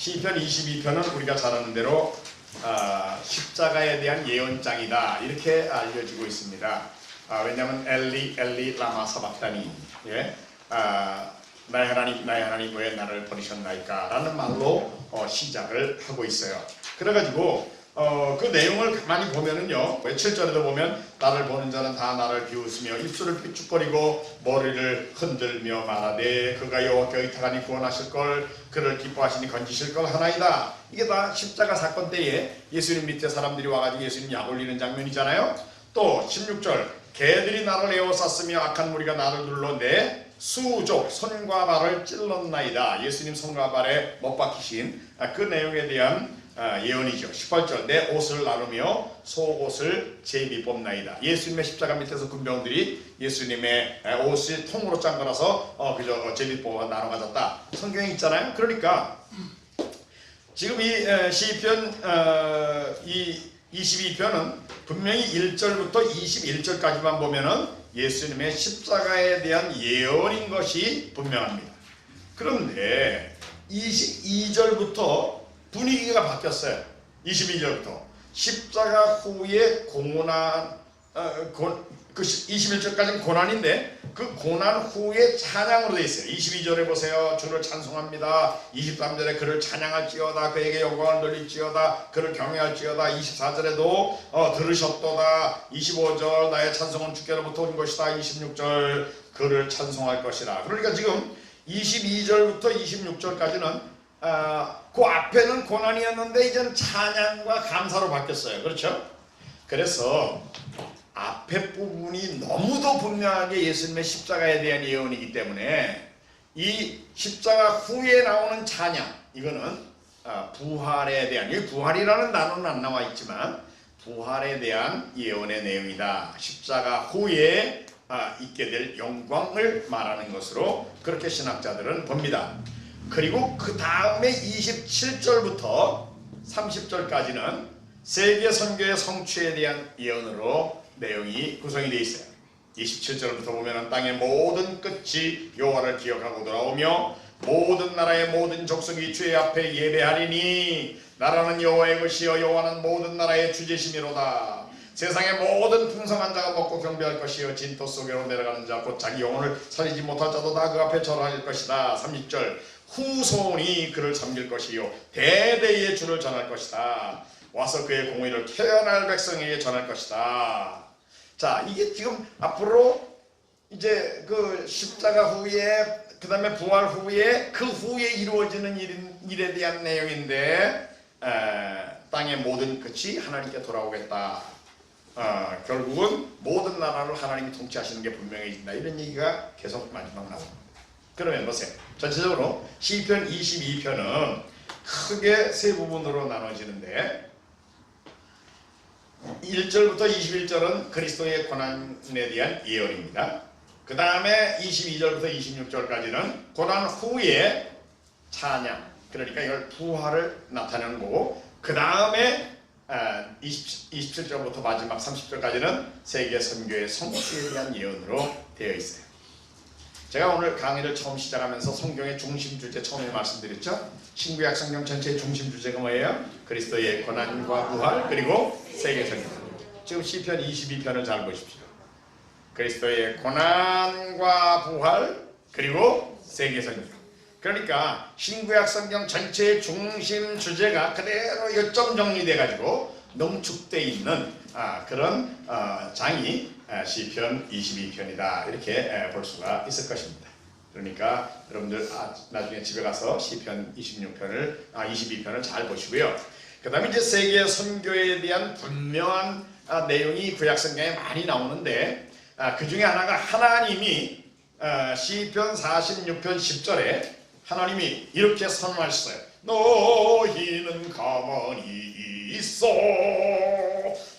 시편 22편은 우리가 잘 아는 대로 십자가에 대한 예언장이다 이렇게 알려지고 있습니다. 왜냐하면 엘리 엘리 라마 사박다니, 나의 하나님 왜 나를 버리셨나이까 라는 말로 시작을 하고 있어요. 그래가지고 그 내용을 가만히 보면은요, 7절에도 보면 나를 보는 자는 다 나를 비웃으며 입술을 삐죽거리고 머리를 흔들며 말하되 그가 여호와께 의탁하니 구원하실 걸, 그를 기뻐하시니 건지실 걸 하나이다. 이게 다 십자가 사건 때에 예수님 밑에 사람들이 와가지고 예수님 약 올리는 장면이잖아요. 또 16절 개들이 나를 에워쌌으며 악한 무리가 나를 둘러 내 수족 손과 발을 찔렀나이다. 예수님 손과 발에 못 박히신 그 내용에 대한 예언이죠. 18절 내 옷을 나누며 속옷을 제비 뽑나이다. 예수님의 십자가 밑에서 군병들이 예수님의 옷이 통으로 짠 거라서 그저 제비 뽑아 나눠 가졌다. 성경에 있잖아요. 그러니까 지금 이 시편 22편은 분명히 1절부터 21절까지만 보면은 예수님의 십자가에 대한 예언인 것이 분명합니다. 그런데 22절부터 분위기가 바뀌었어요. 22절부터 십자가 후에 고난, 21절까지는 고난인데 그 고난 후에 찬양으로 되어 있어요. 22절에 보세요. 주를 찬송합니다. 23절에 그를 찬양할지어다. 그에게 영광을 돌릴지어다. 그를 경외할지어다. 24절에도 들으셨도다. 25절 나의 찬송은 주께로부터 온 것이다. 26절 그를 찬송할 것이다. 그러니까 지금 22절부터 26절까지는 그 앞에는 고난이었는데 이제는 찬양과 감사로 바뀌었어요. 그렇죠? 그래서 앞에 부분이 너무도 분명하게 예수님의 십자가에 대한 예언이기 때문에 이 십자가 후에 나오는 찬양, 이거는 부활에 대한, 여기 부활이라는 단어는 안 나와 있지만 부활에 대한 예언의 내용이다. 십자가 후에 있게 될 영광을 말하는 것으로 그렇게 신학자들은 봅니다. 그리고 그 다음에 27절부터 30절까지는 세계 선교의 성취에 대한 예언으로 내용이 구성이 되어 있어요. 27절부터 보면 땅의 모든 끝이 여호와를 기억하고 돌아오며 모든 나라의 모든 족속이 주의 앞에 예배하리니 나라는 여호와의 것이요 여호와는 모든 나라의 주제심이로다. 세상의 모든 풍성한 자가 먹고 경배할 것이요 진토 속으로 내려가는 자 곧 자기 영혼을 살리지 못할 자도 다 그 앞에 절할 것이다. 30절 후손이 그를 섬길 것이요 대대의 주를 전할 것이다. 와서 그의 공의를 태어날 백성에게 전할 것이다. 자, 이게 지금 앞으로 이제 그 십자가 후에 그 다음에 부활 후에 그 후에 이루어지는 일에 대한 내용인데 땅의 모든 끝이 하나님께 돌아오겠다. 결국은 모든 나라를 하나님이 통치하시는 게 분명해진다. 이런 얘기가 계속 마지막 나옵니다. 그러면 보세요. 전체적으로 시편 22편은 크게 세 부분으로 나눠지는데 1절부터 21절은 그리스도의 고난에 대한 예언입니다. 그 다음에 22절부터 26절까지는 고난 후에 찬양, 그러니까 이걸 부활을 나타내는 거고, 그 다음에 27절부터 마지막 30절까지는 세계 선교의 성취에 대한 예언으로 되어 있어요. 제가 오늘 강의를 처음 시작하면서 성경의 중심 주제 처음에 말씀드렸죠. 신구약 성경 전체의 중심 주제가 뭐예요? 그리스도의 고난과 부활 그리고 세계 선교. 지금 시편 22편을 잘 보십시오. 그리스도의 고난과 부활 그리고 세계 선교. 그러니까 신구약 성경 전체의 중심 주제가 그대로 요점 정리돼 가지고 농축되어 있는 그런 장이 시편 22편이다 이렇게 볼 수가 있을 것입니다. 그러니까 여러분들 나중에 집에 가서 시편 22편을 잘 보시고요. 그 다음에 이제 세계 선교에 대한 분명한 내용이 구약 성경에 많이 나오는데 그 중에 하나가 하나님이 시편 46편 10절에 하나님이 이렇게 선언하셨어요. 너희는 가만히 있어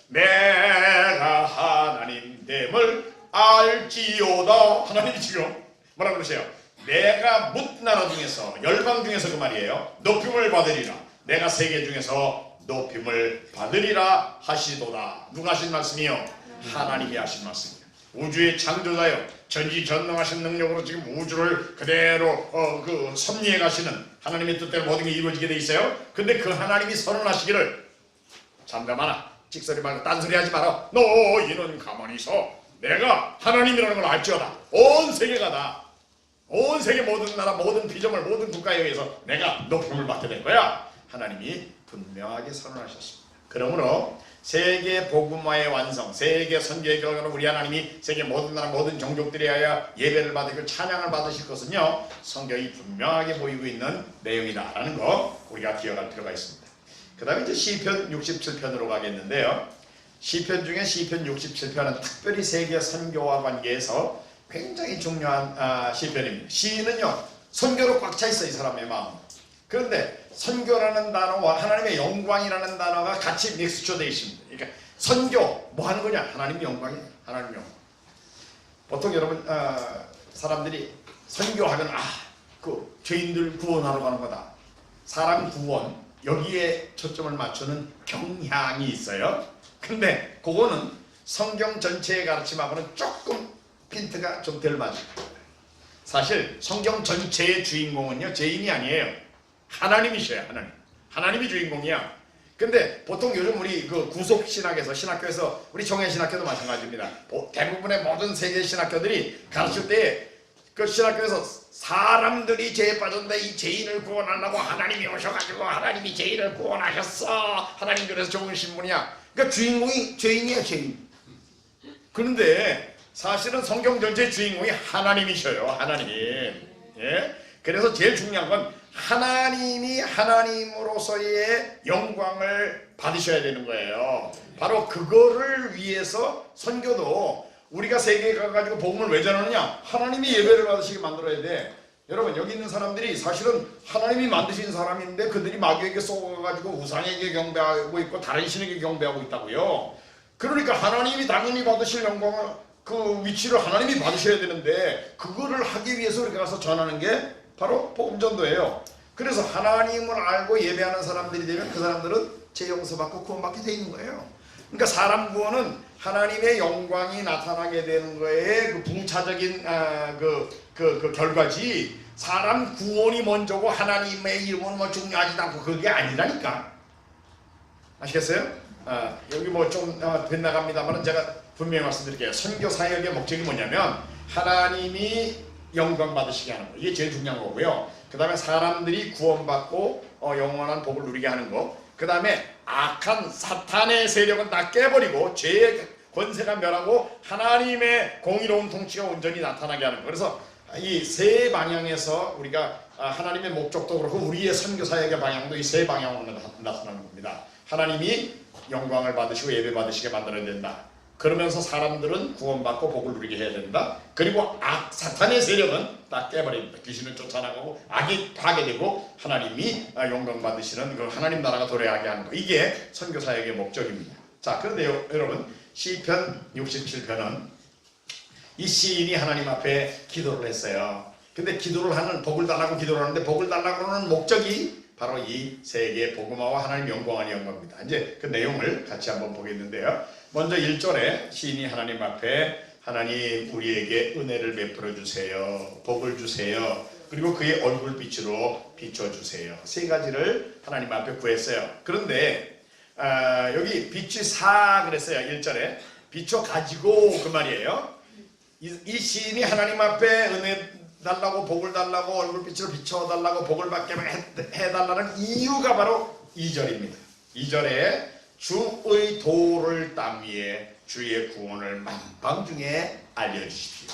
내가 하나님됨을 알지오다. 하나님이 지금 뭐라 그러세요? 내가 뭇 나라 중에서 열방 중에서 그 말이에요. 높임을 받으리라. 내가 세계 중에서 높임을 받으리라 하시도다. 누가 하신 말씀이요? 하나님이 하신 말씀이에요. 우주의 창조자요 전지전능하신 능력으로 지금 우주를 그대로 그 섭리해 가시는 하나님의 뜻대로 모든 게 이루어지게 돼 있어요. 근데 그 하나님이 선언하시기를 잠잠하라, 찍소리 말고 딴소리 하지 마라. 너희는 가만히 있어. 내가 하나님이라는 걸 알지어다. 온 세계가 다, 온 세계 모든 나라 모든 피조물 모든 국가에 의해서 내가 높임을 받게 될 거야. 하나님이 분명하게 선언하셨습니다. 그러므로 세계 복음화의 완성, 세계 선교의 결과로 우리 하나님이 세계 모든 나라 모든 종족들에 하여 예배를 받으시고 찬양을 받으실 것은요, 성경이 분명하게 보이고 있는 내용이다라는 거 우리가 기억할 필요가 있습니다. 그 다음에 이제 시편 67편으로 가겠는데요. 시편 중에 시편 67편은 특별히 세계 선교와 관계에서 굉장히 중요한 시편입니다. 시는요, 선교로 꽉 차 있어요, 이 사람의 마음. 그런데 선교라는 단어와 하나님의 영광이라는 단어가 같이 믹스처되어 있습니다. 그러니까 선교 뭐 하는 거냐? 하나님 영광이에요. 하나님 영광. 보통 여러분 사람들이 선교하면 그 죄인들 구원하러 가는 거다. 사람 구원, 여기에 초점을 맞추는 경향이 있어요. 근데 그거는 성경 전체의 가르침하고는 조금 핀트가 좀 덜 맞아요. 사실 성경 전체의 주인공은요, 죄인이 아니에요. 하나님이셔요. 하나님이 주인공이야. 근데 보통 요즘 우리 그 구속 신학에서, 신학교에서, 우리 종회 신학교도 마찬가지입니다. 대부분의 모든 세계 신학교들이 가르칠 때 그 신학교에서 사람들이 죄에 빠졌는데 이 죄인을 구원하려고 하나님이 오셔가지고 하나님이 죄인을 구원하셨어. 하나님 그래서 좋은 신분이야. 그러니까 주인공이 죄인이야, 죄인. 그런데 사실은 성경 전체의 주인공이 하나님이셔요. 하나님. 예? 그래서 제일 중요한 건 하나님이 하나님으로서의 영광을 받으셔야 되는 거예요. 바로 그거를 위해서 선교도 우리가 세계에 가가지고 복음을 왜 전하느냐? 하나님이 예배를 받으시게 만들어야 돼. 여러분, 여기 있는 사람들이 사실은 하나님이 만드신 사람인데 그들이 마귀에게 쏘아가지고 우상에게 경배하고 있고 다른 신에게 경배하고 있다고요. 그러니까 하나님이 당연히 받으실 영광을, 그 위치를 하나님이 받으셔야 되는데 그거를 하기 위해서 우리가 가서 전하는 게 바로 복음전도예요. 그래서 하나님을 알고 예배하는 사람들이 되면 그 사람들은 죄 용서받고 구원받게 돼 있는 거예요. 그러니까 사람 구원은 하나님의 영광이 나타나게 되는 거에 그 부차적인 그 결과지, 사람 구원이 먼저고 하나님의 이름은 뭐 중요하지도 않고 그게 아니라니까. 아시겠어요? 여기 뭐 좀 빗나갑니다만 제가 분명히 말씀드릴게요. 선교 사역의 목적이 뭐냐면 하나님이 영광 받으시게 하는 거, 이게 제일 중요한 거고요. 그 다음에 사람들이 구원받고 영원한 복을 누리게 하는 거, 그 다음에 악한 사탄의 세력은 다 깨버리고 죄의 권세가 멸하고 하나님의 공의로운 통치가 온전히 나타나게 하는 거. 그래서 이 세 방향에서 우리가 하나님의 목적도 그렇고 우리의 선교 사역의 방향도 이 세 방향으로 나타나는 겁니다. 하나님이 영광을 받으시고 예배 받으시게 만들어야 된다. 그러면서 사람들은 구원받고 복을 누리게 해야 된다. 그리고 사탄의 세력은 다 깨버립니다. 귀신을 쫓아나가고 악이 파괴되고 하나님이 영광 받으시는 그 하나님 나라가 도래하게 하는 거. 이게 선교 사역의 목적입니다. 자, 그런데 여러분, 시편 67편은 이 시인이 하나님 앞에 기도를 했어요. 근데 기도를 하는, 복을 달라고 기도를 하는데 복을 달라고 하는 목적이 바로 이 세계 복음화와 하나님 영광하는 영광입니다. 이제 그 내용을 같이 한번 보겠는데요. 먼저 1절에 시인이 하나님 앞에 하나님 우리에게 은혜를 베풀어 주세요. 복을 주세요. 그리고 그의 얼굴빛으로 비춰주세요. 세 가지를 하나님 앞에 구했어요. 그런데 여기 빛이 사 그랬어요. 1절에 비춰가지고 그 말이에요. 이 시인이 하나님 앞에 은혜 달라고 복을 달라고 얼굴빛으로 비춰달라고 복을 받게 해달라는 이유가 바로 2절입니다. 2절에 주의 도를 땅 위에 주의 구원을 만방중에 알려주십시오.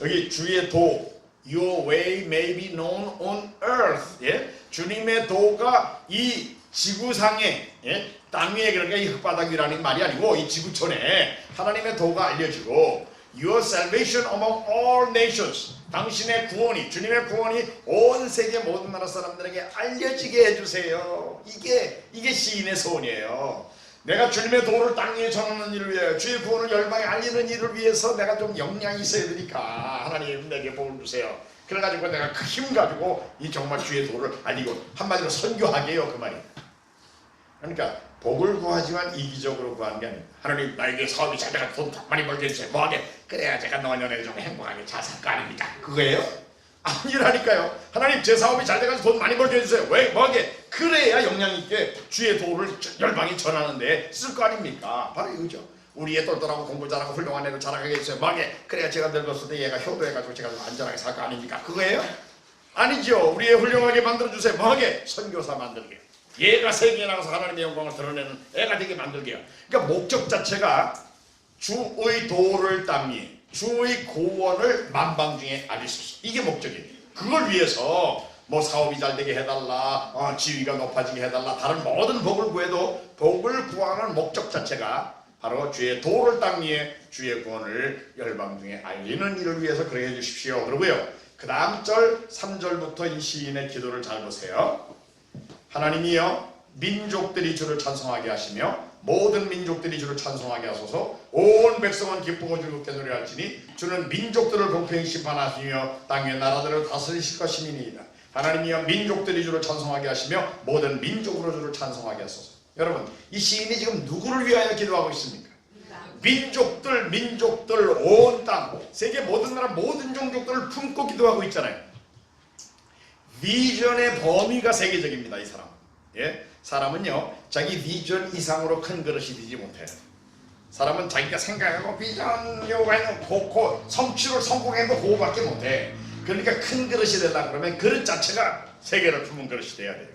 여기 주의 도, Your way may be known on earth. 예? 주님의 도가 이 지구상에, 예? 땅 위에, 그러니까 이 흙바닥 위라는 말이 아니고 이 지구촌에 하나님의 도가 알려지고 Your salvation among all nations. 당신의 구원이, 주님의 구원이 온 세계 모든 나라 사람들에게 알려지게 해주세요. 이게 시인의 소원이에요. 내가 주님의 도를 땅 위에 전하는 일을 위해, 주의 구원을 열방에 알리는 일을 위해서 내가 좀 역량이 있어야 되니까 하나님 내게 복을 주세요. 그래가지고 내가 그 힘 가지고 이 정말 주의 도를 알리고 한마디로 선교하게 해요, 그 말이에요. 그러니까 복을 구하지만 이기적으로 구하는 게 아닙니다. 하나님 나에게 사업이 잘 돼가 돈 많이 벌게 해주세요. 뭐하게? 그래야 제가 노년에 좀 행복하게 잘 살 거 아닙니까? 그거예요? 아니라니까요. 하나님 제 사업이 잘 돼가지고 돈 많이 벌게 해주세요. 왜? 뭐하게? 그래야 역량있게 주의 도를 열방에 전하는데 쓸 거 아닙니까? 바로 이거죠. 우리 애 똘똘하고 공부 잘하고 훌륭한 애로 자라게 해주세요. 뭐하게? 그래야 제가 늙었을 때 얘가 효도해가지고 제가 좀 안전하게 살 거 아닙니까? 그거예요? 아니죠. 우리 애 훌륭하게 만들어주세요. 뭐하게? 선교사 만들게. 얘가 세계에 나가서 하나님의 영광을 드러내는 애가 되게 만들게요. 그러니까 목적 자체가 주의 도를 땅이 주의 고원을 만방중에 알리소서. 이게 목적이에요. 그걸 위해서 뭐 사업이 잘 되게 해달라, 지위가 높아지게 해달라, 다른 모든 복을 구해도 복을 구하는 목적 자체가 바로 주의 도를 땅 위에 주의 구원을 열방중에 알리는 일을 위해서 그렇게 해주십시오. 그러고요. 그 다음 절 3절부터 이 시인의 기도를 잘 보세요. 하나님이여 민족들이 주를 찬송하게 하시며 모든 민족들이 주를 찬송하게 하소서. 온 백성은 기쁘고 즐겁게 노래할지니 주는 민족들을 공평히 심판하시며 땅의 나라들을 다스리실 것임이니이다. 하나님이여 민족들이 주를 찬송하게 하시며 모든 민족으로 주를 찬송하게 하소서. 여러분 이 시인이 지금 누구를 위하여 기도하고 있습니까? 민족들 온 땅 세계 모든 나라 모든 종족들을 품고 기도하고 있잖아요. 비전의 범위가 세계적입니다. 이 사람. 예? 사람은요 자기 비전 이상으로 큰 그릇이 되지 못해요. 사람은 자기가 생각하고 비전 요구하는 고 성취를 성공해도 그거밖에 못해. 그러니까 큰 그릇이 되려고 그러면 그릇 자체가 세계를 품은 그릇이 돼야 돼요.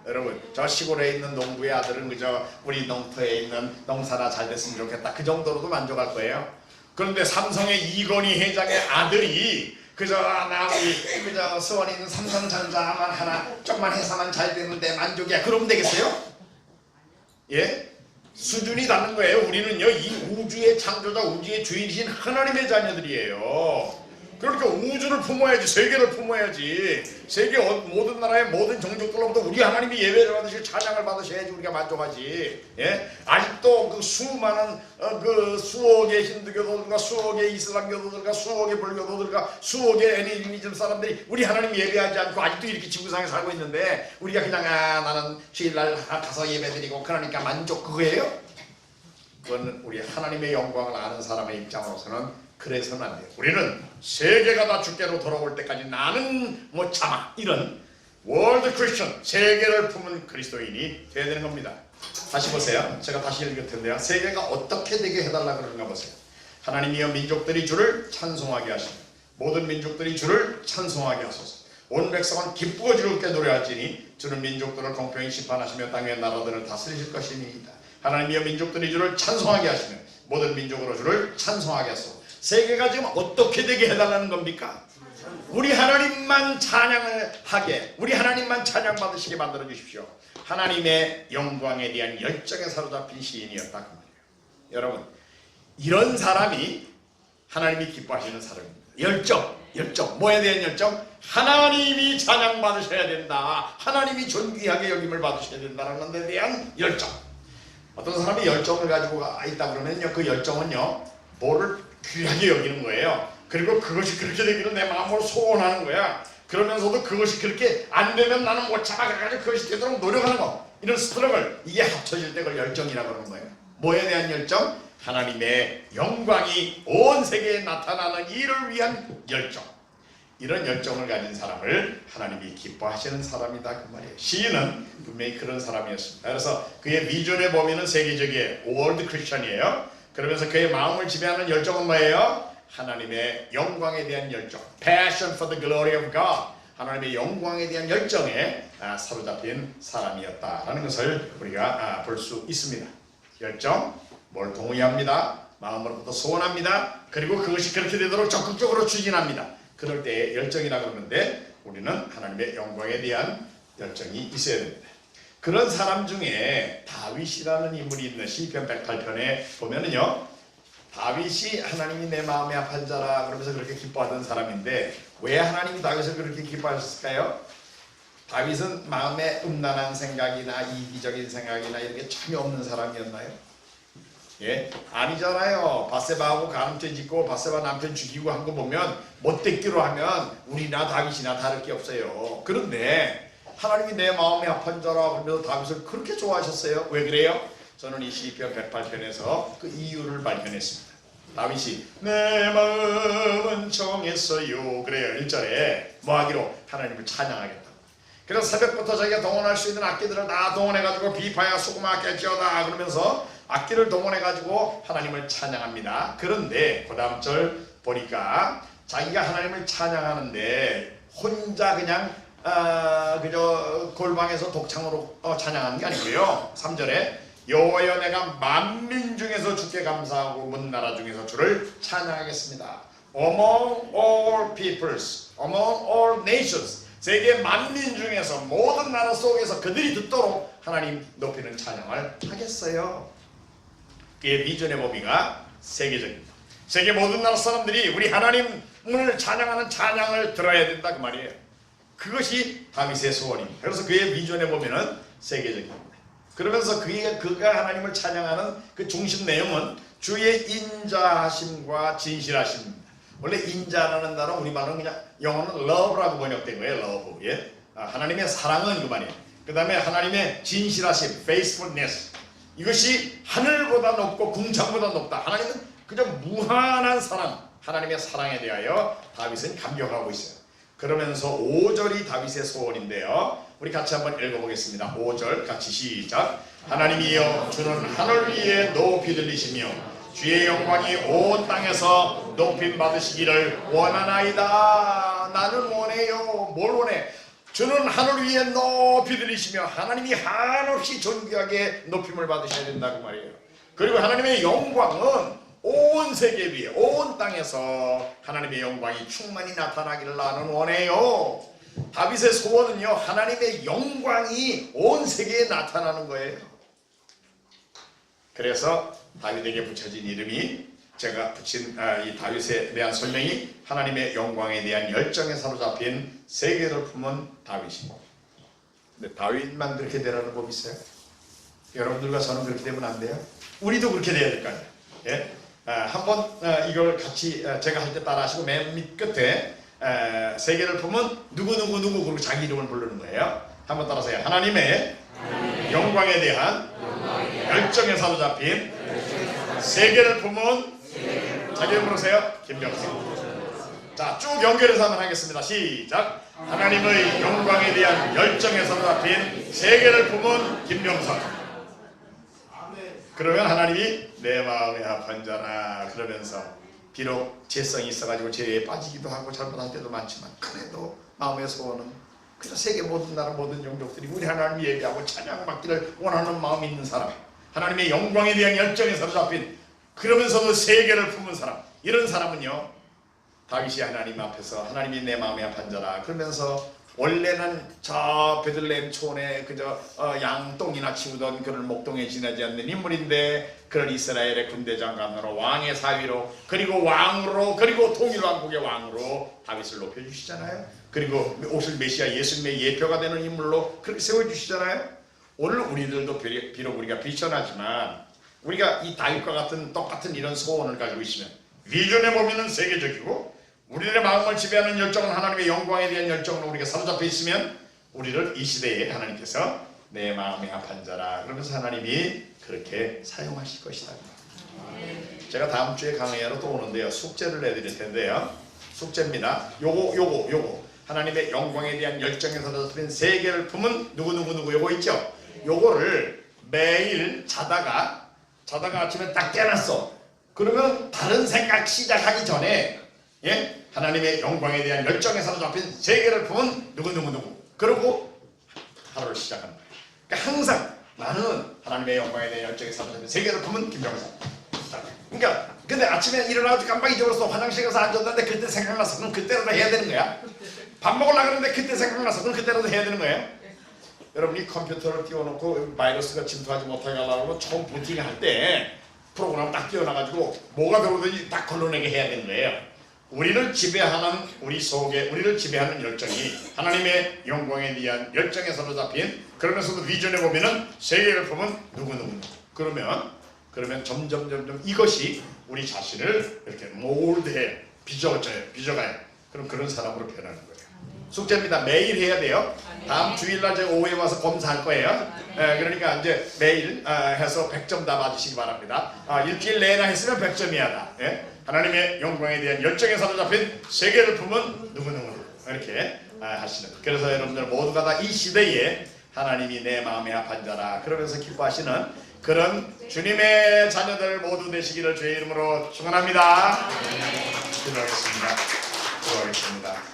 여러분 저 시골에 있는 농부의 아들은 그저 우리 농터에 있는 농사나 잘 됐으면 좋겠다 그 정도로도 만족할 거예요. 그런데 삼성의 이건희 회장의 아들이 그저 우리 그저 수원에 있는 삼성전자만 하나 좀만 회사만 잘 되는데 만족이야. 그러면 되겠어요? 예? 수준이 다른 거예요. 우리는요 이 우주의 창조자 우주의 주인이신 하나님의 자녀들이에요. 그러니까 우주를 품어야지, 세계를 품어야지. 세계 모든 나라의 모든 종족들로부터 우리 하나님이 예배를 받으실 찬양을 받으셔야지 우리가 만족하지. 예? 아직도 그 수많은 그 수억의 힌두교도들과 수억의 이슬람교도들과 수억의 불교도들과 수억의 애니미즘 사람들이 우리 하나님 예배하지 않고 아직도 이렇게 지구상에 살고 있는데 우리가 그냥 나는 주일날 가서 예배드리고 그러니까 만족 그거예요? 그건 우리 하나님의 영광을 아는 사람의 입장으로서는 그래서는 안 돼요. 우리는 세계가 다 주께로 돌아올 때까지 나는 못 참아. 이런 월드 크리스천 세계를 품은 그리스도인이 되어야 되는 겁니다. 다시 보세요. 제가 다시 읽을 텐데요. 세계가 어떻게 되게 해달라 그러는가 보세요. 하나님이여 민족들이 주를 찬송하게 하시며 모든 민족들이 주를 찬송하게 하소서. 온 백성은 기쁘고 즐겁게 노래할지니 주는 민족들을 공평히 심판하시며 땅의 나라들을 다스리실 것이니이다. 하나님이여 민족들이 주를 찬송하게 하시며 모든 민족으로 주를 찬송하게 하소서. 세계가 지금 어떻게 되게 해달라는 겁니까? 우리 하나님만 찬양을 하게, 우리 하나님만 찬양받으시게 만들어 주십시오. 하나님의 영광에 대한 열정에 사로잡힌 시인이었다 그 말이에요. 여러분 이런 사람이 하나님이 기뻐하시는 사람입니다. 열정 뭐에 대한 열정? 하나님이 찬양받으셔야 된다, 하나님이 존귀하게 여김을 받으셔야 된다는 데 대한 열정. 어떤 사람이 열정을 가지고 있다 그러면요 그 열정은요 뭐를 귀하게 여기는 거예요. 그리고 그것이 그렇게 되기를 내 마음으로 소원하는 거야. 그러면서도 그것이 그렇게 안 되면 나는 못 참아가지고 그것이 되도록 노력하는 거. 이런 스트럭을 이게 합쳐질 때 그걸 열정이라고 그러는 거예요. 뭐에 대한 열정? 하나님의 영광이 온 세계에 나타나는 일을 위한 열정. 이런 열정을 가진 사람을 하나님이 기뻐하시는 사람이다 그 말이에요. 시인은 분명히 그런 사람이었습니다. 그래서 그의 비전의 범위는 세계적이에요. 월드 크리스천이에요. 그러면서 그의 마음을 지배하는 열정은 뭐예요? 하나님의 영광에 대한 열정. Passion for the glory of God. 하나님의 영광에 대한 열정에 사로잡힌 사람이었다라는 것을 우리가 볼 수 있습니다. 열정, 뭘 동의합니다. 마음으로부터 소원합니다. 그리고 그것이 그렇게 되도록 적극적으로 추진합니다. 그럴 때 열정이라고 그러는데 우리는 하나님의 영광에 대한 열정이 있어야 됩니다. 그런 사람 중에 다윗이라는 인물이 있는 시편 108편에 보면은요 다윗이 하나님이 내 마음에 합한 자라 그러면서 그렇게 기뻐하던 사람인데 왜 하나님이 다윗을 그렇게 기뻐하셨을까요? 다윗은 마음에 음란한 생각이나 이기적인 생각이나 이런 게 전혀 없는 사람이었나요? 예? 아니잖아요. 바세바하고 간음죄 짓고 바세바 남편 죽이고 한 거 보면 못됐기로 하면 우리나 다윗이나 다를 게 없어요. 그런데 하나님이 내 마음이 아픈 자라 그러면서 다윗을 그렇게 좋아하셨어요. 왜 그래요? 저는 이 시편 108편에서 그 이유를 발견했습니다. 다윗이 내 마음은 정했어요. 그래요. 1절에 뭐 하기로? 하나님을 찬양하겠다. 그래서 새벽부터 자기가 동원할 수 있는 악기들을 다 동원해가지고 비파야 수금아 깨지어다 그러면서 악기를 동원해가지고 하나님을 찬양합니다. 그런데 그 다음 절 보니까 자기가 하나님을 찬양하는데 혼자 그냥 그저 골방에서 독창으로 찬양하는 게 아니고요. 3절에 여호와여 내가 만민 중에서 주께 감사하고 문나라 중에서 주를 찬양하겠습니다. Among all peoples, among all nations, 세계 만민 중에서 모든 나라 속에서 그들이 듣도록 하나님 높이는 찬양을 하겠어요. 그의 비전의 범위가 세계적입니다. 세계 모든 나라 사람들이 우리 하나님을 찬양하는 찬양을 들어야 된다 그 말이에요. 그것이 다윗의 소원입니다. 그래서 그의 비전의 범위는 세계적입니다. 그러면서 그가 하나님을 찬양하는 그 중심 내용은 주의 인자하심과 진실하심입니다. 원래 인자라는 단어 우리말은 그냥 영어는 love라고 번역된 거예요. love. 예? 하나님의 사랑은 그 말이에요. 그 다음에 하나님의 진실하심, faithfulness. 이것이 하늘보다 높고 궁창보다 높다. 하나님은 그저 무한한 사랑, 하나님의 사랑에 대하여 다윗은 감격하고 있어요. 그러면서 5절이 다윗의 소원인데요. 우리 같이 한번 읽어보겠습니다. 5절 같이 시작. 하나님이여 주는 하늘 위에 높이 들리시며 주의 영광이 온 땅에서 높임 받으시기를 원하나이다. 나는 원해요. 뭘 원해? 주는 하늘 위에 높이 들리시며 하나님이 한없이 존귀하게 높임을 받으셔야 된다고 말이에요. 그리고 하나님의 영광은 온 세계 위에 온 땅에서 하나님의 영광이 충만히 나타나기를 나는 원해요. 다윗의 소원은요 하나님의 영광이 온 세계에 나타나는 거예요. 그래서 다윗에게 붙여진 이름이 제가 붙인 이 다윗에 대한 설명이 하나님의 영광에 대한 열정에 사로잡힌 세계를 품은 다윗입니다. 근데 다윗만 그렇게 되라는 법이 있어요? 여러분들과 저는 그렇게 되면 안 돼요? 우리도 그렇게 돼야 될 거 아니에요. 예? 한번 이걸 같이 제가 할 때 따라 하시고 맨 밑 끝에 세계를 품은 누구누구 그리고 자기 이름을 부르는 거예요. 한번 따라서요. 하나님의 영광에 대한 열정에 사로잡힌 세계를 품은 자기 이름 부르세요. 김병생. 자, 쭉 연결해서 한번 하겠습니다. 시작. 하나님의 영광에 대한 열정에 사로잡힌 세계를 품은 김병선. 그러면 하나님이 내 마음에 아픈 자라 그러면서 비록 죄성이 있어가지고 죄에 빠지기도 하고 잘못할 때도 많지만 그래도 마음의 소원은 그저 세계 모든 나라 모든 종족들이 우리 하나님 예배하고 찬양받기를 원하는 마음이 있는 사람, 하나님의 영광에 대한 열정에 사로잡힌 그러면서도 세계를 품은 사람, 이런 사람은요 다윗이 하나님 앞에서 하나님이 내 마음에 아픈 자라 그러면서 원래는 저 베들레헴 촌에 그저 양똥이나 치우던 그런 목동에 지나지 않는 인물인데 그런 이스라엘의 군대 장관으로 왕의 사위로 그리고 왕으로 그리고 통일왕국의 왕으로 다윗을 높여주시잖아요. 그리고 오실 메시아 예수님의 예표가 되는 인물로 그렇게 세워주시잖아요. 오늘 우리들도 비록 우리가 비천하지만 우리가 이 다윗과 같은 똑같은 이런 소원을 가지고 있으면 비전의 범위는 세계적이고 우리들의 마음을 지배하는 열정은 하나님의 영광에 대한 열정으로 우리가 사로잡혀 있으면 우리를 이 시대에 하나님께서 내 마음에 아픈 자라 그러면서 하나님이 그렇게 사용하실 것이다. 제가 다음 주에 강의하러 또 오는데요. 숙제를 내드릴 텐데요. 숙제입니다. 요거 하나님의 영광에 대한 열정에 사로잡힌 세계를 품은 누구 요거 있죠? 요거를 매일 자다가 아침에 딱 깨놨어. 그러면 다른 생각 시작하기 전에 예? 하나님의 영광에 대한 열정에 사로잡힌 세계를 품은 누구 그러고 하루를 시작하는 거예요. 그러니까 항상 나는 하나님의 영광에 대한 열정에 사로잡힌 세계를 품은 김병선. 그러니까 근데 아침에 일어나서 깜빡 잊어버렸어. 화장실 가서 앉았는데 그때 생각나서 그럼 그때라도 해야 되는 거야. 밥 먹으려고 그러는데 그때 생각나서 그럼 그때라도 해야 되는 거예요. 여러분이 컴퓨터를 띄워놓고 바이러스가 침투하지 못하게 하려고 처음 부팅할 때 프로그램 딱 띄워놔가지고 뭐가 들어오든지 딱 걸러내게 해야 되는 거예요. 우리를 지배하는 우리 속에 우리를 지배하는 열정이 하나님의 영광에 대한 열정에 사로잡힌 그러면서도 비전에 보면은 세계를 품은 누구 그러면 점점 이것이 우리 자신을 이렇게 몰드해 빚어가요. 그럼 그런 사람으로 변하는 거예요. 숙제입니다. 매일 해야 돼요. 다음 주일날 제가 오후에 와서 검사할 거예요. 그러니까 이제 매일 해서 100점 다 맞으시기 바랍니다. 일주일 내내 했으면 100점이야. 하나님의 영광에 대한 열정에 사로잡힌 세계를 품은 누구누구 이렇게 하시는. 그래서 여러분들 모두가 다 이 시대에 하나님이 내 마음에 합한 자라 그러면서 기뻐하시는 그런 주님의 자녀들 모두 되시기를 주의 이름으로 축원합니다. 기도하겠습니다. 기도하겠습니다.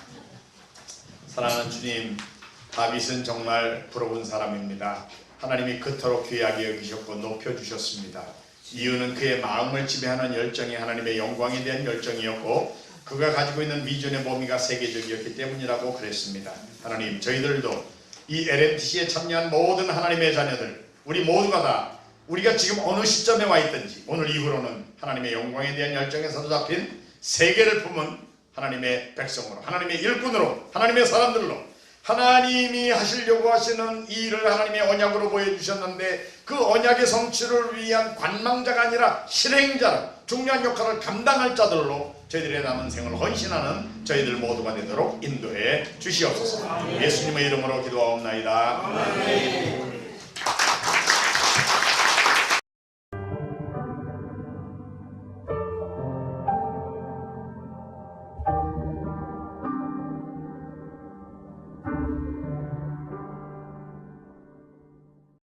사랑하는 주님, 다윗은 정말 부러운 사람입니다. 하나님이 그토록 귀하게 여기셨고 높여주셨습니다. 이유는 그의 마음을 지배하는 열정이 하나님의 영광에 대한 열정이었고 그가 가지고 있는 비전의 범위가 세계적이었기 때문이라고 그랬습니다. 하나님, 저희들도 이 LMTC에 참여한 모든 하나님의 자녀들, 우리 모두가 다 우리가 지금 어느 시점에 와 있든지 오늘 이후로는 하나님의 영광에 대한 열정에 사로잡힌 세계를 품은 하나님의 백성으로, 하나님의 일꾼으로, 하나님의 사람들로 하나님이 하시려고 하시는 이 일을 하나님의 언약으로 보여주셨는데 그 언약의 성취를 위한 관망자가 아니라 실행자, 중요한 역할을 감당할 자들로 저희들의 남은 생을 헌신하는 저희들 모두가 되도록 인도해 주시옵소서. 예수님의 이름으로 기도하옵나이다.